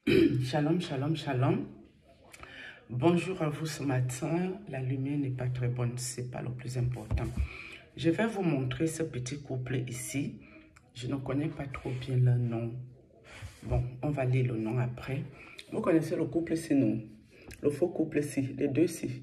Shalom, shalom, shalom. Bonjour à vous ce matin. La lumière n'est pas très bonne, c'est pas le plus important. Je vais vous montrer ce petit couple ici. Je ne connais pas trop bien leur nom. Bon, on va lire le nom après. Vous connaissez le couple ici, non? Le faux couple ici, les deux ici.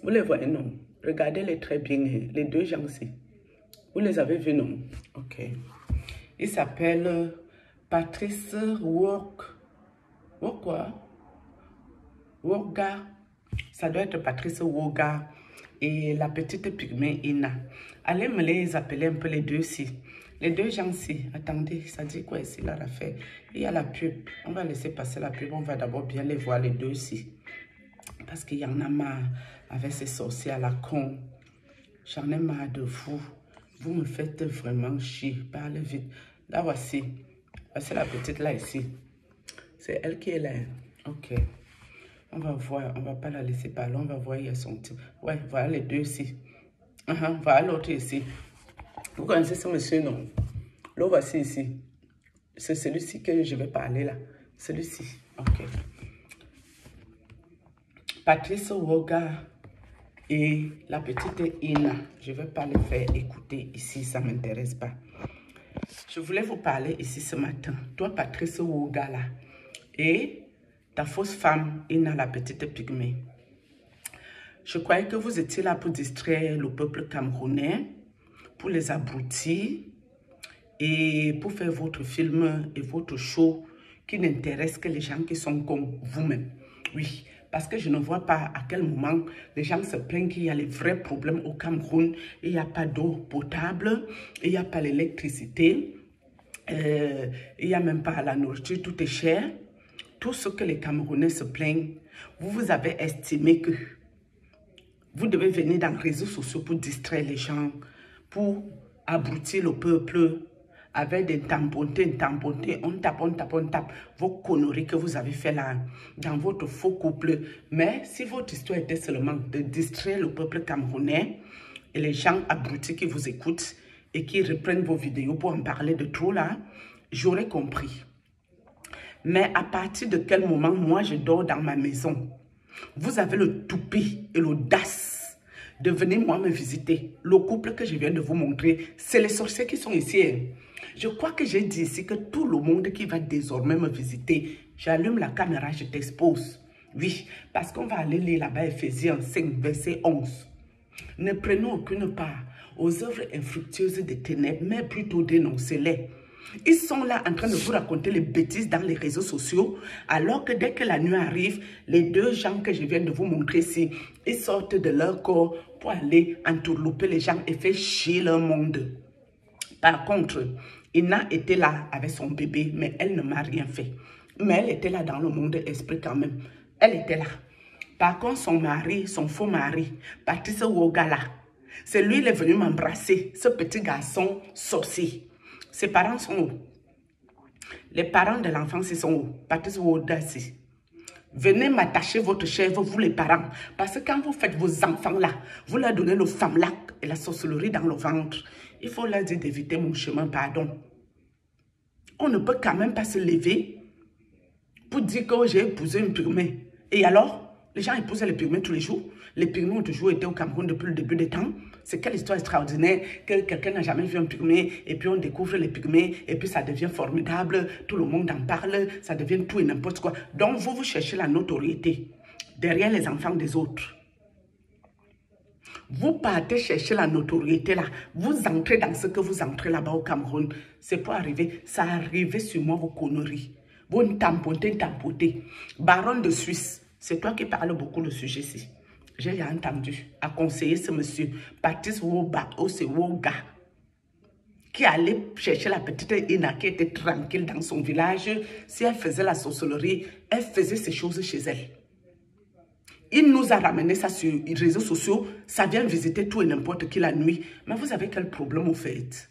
Vous les voyez, non? Regardez-les très bien, les deux gens ici. Vous les avez vus, non? Ok. Il s'appelle Patrice Woga, ça doit être Patrice Woga et la petite pygmée Ina. Allez me les appeler un peu les deux ici. Les deux gens ici. Attendez, ça dit quoi ici là, l'affaire? Il y a la pub. On va laisser passer la pub. On va d'abord bien les voir les deux ici. Parce qu'il y en a marre avec ces sorciers à la con. J'en ai marre de vous. Vous me faites vraiment chier. Parlez vite. Là, voici. Voici la petite là ici. C'est elle qui est là. Ok. On va voir, on va pas la laisser parler, on va voir, il y a son type. Ouais, voilà les deux ici. Voilà l'autre ici. Vous connaissez ce monsieur, non? L'autre voici ici. C'est celui-ci que je vais parler là. Celui-ci. Ok. Patrice Woga et la petite Ina. Je ne vais pas les faire écouter ici, ça ne m'intéresse pas. Je voulais vous parler ici ce matin. Toi, Patrice Woga là. Et ta fausse femme, Ina, la petite pygmée. Je croyais que vous étiez là pour distraire le peuple camerounais, pour les abrutir et pour faire votre film et votre show qui n'intéresse que les gens qui sont comme vous-même. Oui, parce que je ne vois pas à quel moment les gens se plaignent qu'il y a les vrais problèmes au Cameroun. Il n'y a pas d'eau potable, il n'y a pas l'électricité, il n'y a même pas la nourriture, tout est cher. Tout ce que les Camerounais se plaignent, vous avez estimé que vous devez venir dans les réseaux sociaux pour distraire les gens, pour abrutir le peuple avec des tampontés, on tape, vos conneries que vous avez fait là, dans votre faux couple. Mais si votre histoire était seulement de distraire le peuple camerounais et les gens abrutis qui vous écoutent et qui reprennent vos vidéos pour en parler de trop là, j'aurais compris. Mais à partir de quel moment, moi, je dors dans ma maison, vous avez le toupet et l'audace de venir moi me visiter. Le couple que je viens de vous montrer, c'est les sorciers qui sont ici. Je crois que j'ai dit ici que tout le monde qui va désormais me visiter, j'allume la caméra, je t'expose. Oui, parce qu'on va aller lire là-bas Ephésiens 5, verset 11. Ne prenons aucune part aux œuvres infructueuses des ténèbres, mais plutôt dénoncez-les. Ils sont là en train de vous raconter les bêtises dans les réseaux sociaux, alors que dès que la nuit arrive, les deux gens que je viens de vous montrer ici, ils sortent de leur corps pour aller entourlouper les gens et faire chier leur monde. Par contre, Ina était là avec son bébé, mais elle ne m'a rien fait. Mais elle était là dans le monde esprit quand même. Elle était là. Par contre, son mari, son faux mari, Patrice Wogala, c'est lui qui est venu m'embrasser, ce petit garçon sorcier. Ses parents sont où? Les parents de l'enfant, ils sont où? Patrice Wodassi. Venez m'attacher votre chèvre, vous les parents. Parce que quand vous faites vos enfants là, vous leur donnez le famlac et la sorcellerie dans le ventre. Il faut leur dire d'éviter mon chemin, pardon. On ne peut quand même pas se lever pour dire que j'ai épousé une pygmée. Et alors, les gens épousaient les pygmées tous les jours. Les pygmées ont toujours été au Cameroun depuis le début des temps. C'est quelle histoire extraordinaire que quelqu'un n'a jamais vu un pygmée et puis on découvre les pygmées et puis ça devient formidable. Tout le monde en parle, ça devient tout et n'importe quoi. Donc vous cherchez la notoriété derrière les enfants des autres. Vous partez chercher la notoriété là. Vous entrez dans ce que vous entrez là-bas au Cameroun. C'est pour arriver. Ça arrive sur moi vos conneries. Vous tampotez. Baron de Suisse. C'est toi qui parles beaucoup le sujet ici. J'ai entendu à conseiller ce monsieur, Patrice Woga, qui allait chercher la petite Ina qui était tranquille dans son village. Si elle faisait la sorcellerie, elle faisait ces choses chez elle. Il nous a ramené ça sur les réseaux sociaux. Ça vient visiter tout et n'importe qui la nuit. Mais vous avez quel problème au fait?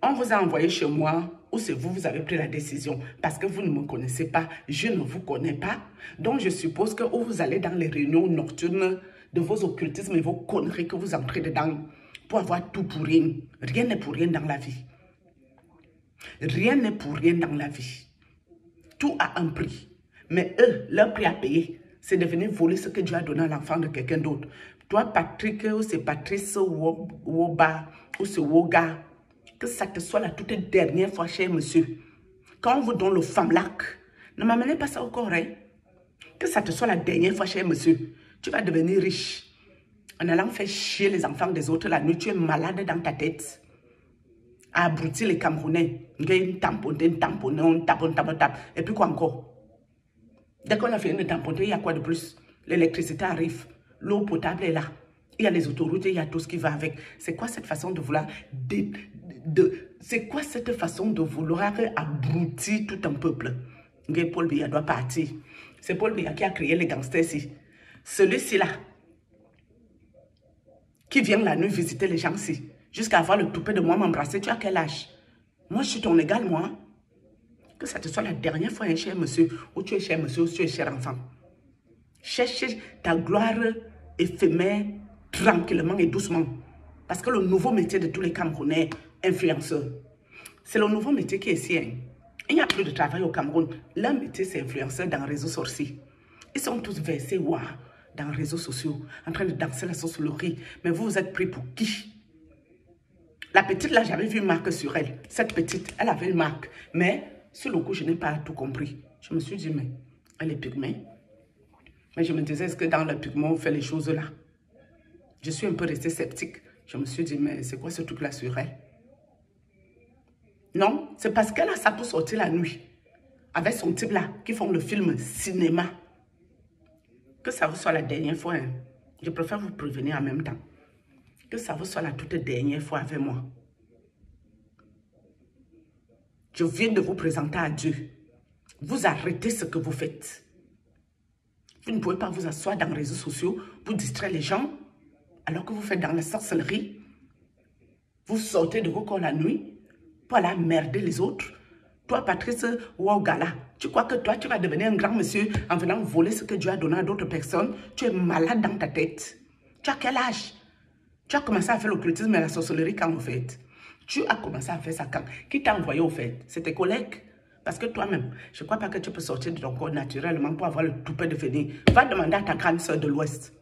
On vous a envoyé chez moi, ou c'est vous, vous avez pris la décision. Parce que vous ne me connaissez pas, je ne vous connais pas. Donc je suppose que vous allez dans les réunions nocturnes de vos occultismes et vos conneries que vous entrez dedans pour avoir tout pour rien. Rien n'est pour rien dans la vie. Rien n'est pour rien dans la vie. Tout a un prix. Mais eux, leur prix à payer, c'est de venir voler ce que Dieu a donné à l'enfant de quelqu'un d'autre. Toi, Patrick, ou c'est Patrice Woba, ou c'est Woga, que ça te soit la toute dernière fois, cher monsieur. Quand on vous donne le famlac, ne m'amenez pas ça au corps, hein? Que ça te soit la dernière fois, cher monsieur. Tu vas devenir riche. En allant faire chier les enfants des autres la nuit, tu es malade dans ta tête. Abruti les Camerounais. Une tamponne, on tape. Et puis quoi encore? Dès qu'on a fini de tamponner, il y a quoi de plus? L'électricité arrive. L'eau potable est là. Il y a les autoroutes, il y a tout ce qui va avec. C'est quoi cette façon de vouloir... c'est quoi cette façon de vouloir abrutir tout un peuple? Paul Biya doit partir. C'est Paul Biya qui a créé les gangsters ici. Celui-ci là, qui vient la nuit visiter les gens ici, jusqu'à avoir le toupet de moi m'embrasser. Tu as quel âge? Moi, je suis ton égal, moi. Que ça te soit la dernière fois, un cher monsieur, ou tu es cher monsieur, ou tu es cher enfant. Cherche ta gloire éphémère tranquillement et doucement. Parce que le nouveau métier de tous les Camerounais, influenceurs, c'est le nouveau métier qui est ici. Hein. Il n'y a plus de travail au Cameroun. Leur métier, c'est influenceur dans les réseaux sorciers. Ils sont tous versés, waouh, dans les réseaux sociaux, en train de danser la sorcellerie. Mais vous, vous êtes pris pour qui? La petite, là, j'avais vu une marque sur elle. Cette petite, elle avait une marque. Mais sur le coup, je n'ai pas tout compris. Je me suis dit, mais elle est pygmée. Mais je me disais, est-ce que dans le pigment, on fait les choses là? Je suis un peu restée sceptique. Je me suis dit, mais c'est quoi ce truc-là sur elle? Non, c'est parce qu'elle a ça pour sortir la nuit. Avec son type là, qui font le film cinéma. Que ça vous soit la dernière fois. Hein. Je préfère vous prévenir en même temps. Que ça vous soit la toute dernière fois avec moi. Je viens de vous présenter à Dieu. Vous arrêtez ce que vous faites. Vous ne pouvez pas vous asseoir dans les réseaux sociaux pour distraire les gens alors que vous faites dans la sorcellerie. Vous sortez de vos corps la nuit pour aller merder les autres. Toi, Patrice Ouaugala, tu crois que toi, tu vas devenir un grand monsieur en venant voler ce que Dieu a donné à d'autres personnes? Tu es malade dans ta tête. Tu as quel âge? Tu as commencé à faire l'occultisme et la sorcellerie quand au fait? Tu as commencé à faire ça quand? Qui t'a envoyé au fait? C'est tes collègues? Parce que toi-même, je ne crois pas que tu peux sortir de ton corps naturellement pour avoir le toupet de venir. Va demander à ta grande soeur de l'Ouest,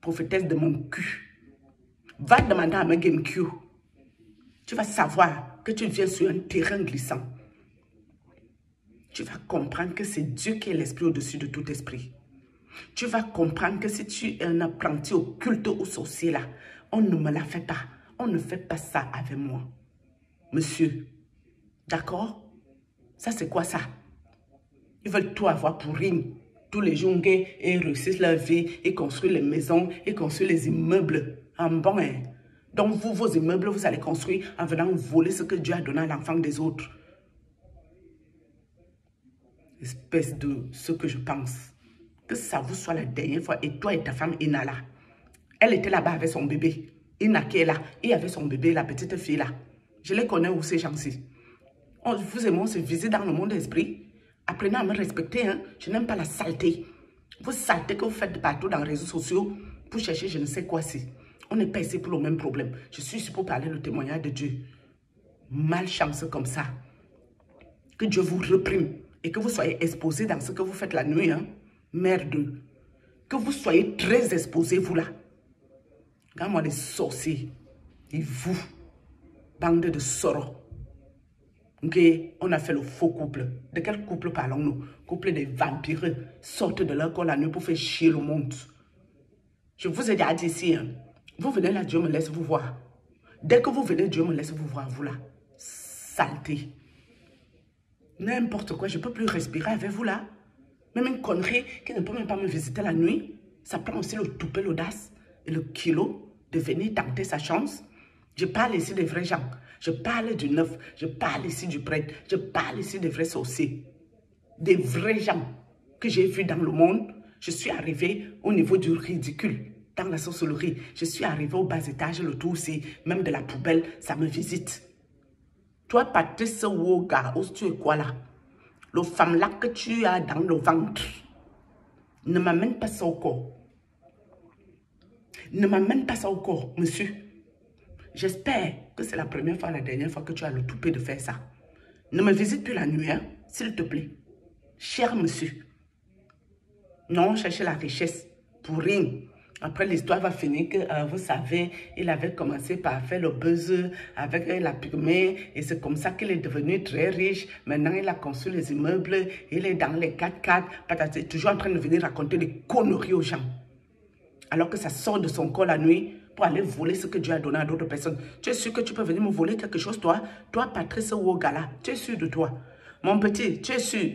prophétesse de mon cul. Va demander à ma GameQ. Tu vas savoir que tu viens sur un terrain glissant. Tu vas comprendre que c'est Dieu qui est l'esprit au-dessus de tout esprit. Tu vas comprendre que si tu es un apprenti occulte ou sorcier là, on ne me la fait pas. On ne fait pas ça avec moi. Monsieur, d'accord? Ça, c'est quoi ça? Ils veulent tout avoir pour rien. Tous les jours, ils réussissent leur vie, ils construisent les maisons, ils construisent les immeubles. En bon, hein? Donc, vous, vos immeubles, vous allez construire en venant voler ce que Dieu a donné à l'enfant des autres. Espèce de ce que je pense. Que ça vous soit la dernière fois. Et toi et ta femme, Ina, là. Elle était là-bas avec son bébé. Ina qui est là. Et avec son bébé, la petite fille là. Je les connais où ces gens-ci. Vous et moi, on se visite dans le monde d'esprit. Apprenez à me respecter. Hein? Je n'aime pas la saleté. Vous saleté que vous faites partout dans les réseaux sociaux pour chercher je ne sais quoi si. On n'est pas ici pour le même problème. Je suis ici pour parler le témoignage de Dieu. Malchance comme ça. Que Dieu vous reprime et que vous soyez exposés dans ce que vous faites la nuit. Hein? Merde. Que vous soyez très exposés, vous là. Regarde-moi les sorciers. Et vous, bande de sorors. Okay. On a fait le faux couple. De quel couple parlons-nous? Couple des vampires sortent de leur corps la nuit pour faire chier le monde. Je vous ai déjà dit ici, hein, vous venez là, Dieu me laisse vous voir. Dès que vous venez, Dieu me laisse vous voir, vous là. Saleté. N'importe quoi, je ne peux plus respirer avec vous là. Même une connerie qui ne peut même pas me visiter la nuit. Ça prend aussi le toupet, l'audace et le kilo de venir tenter sa chance. Je parle ici des vrais gens. Je parle du neuf. Je parle ici du prêtre. Je parle ici des vrais sorciers. Des vrais gens que j'ai vus dans le monde. Je suis arrivé au niveau du ridicule. Dans la sorcellerie. Je suis arrivé au bas étage, le tout aussi. Même de la poubelle, ça me visite. Toi, Patrice Woga, où tu es quoi là? Le femme là que tu as dans le ventre. Ne m'amène pas ça au corps. Ne m'amène pas ça au corps, monsieur. J'espère que c'est la première fois, la dernière fois que tu as le toupet de faire ça. Ne me visite plus la nuit, hein, s'il te plaît. Cher monsieur. Non, cherchez la richesse pour rien. Après, l'histoire va finir que, vous savez, il avait commencé par faire le buzz avec la pygmée et c'est comme ça qu'il est devenu très riche. Maintenant, il a construit les immeubles, il est dans les 4x4, toujours en train de venir raconter des conneries aux gens. Alors que ça sort de son corps la nuit pour aller voler ce que Dieu a donné à d'autres personnes. Tu es sûr que tu peux venir me voler quelque chose, toi? Toi, Patrice Wogala, tu es sûr de toi? Mon petit, tu es sûr?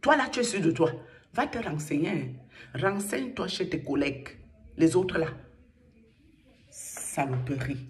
Toi là, tu es sûr de toi? Va te renseigner. Renseigne-toi chez tes collègues. Les autres là. Saloperie.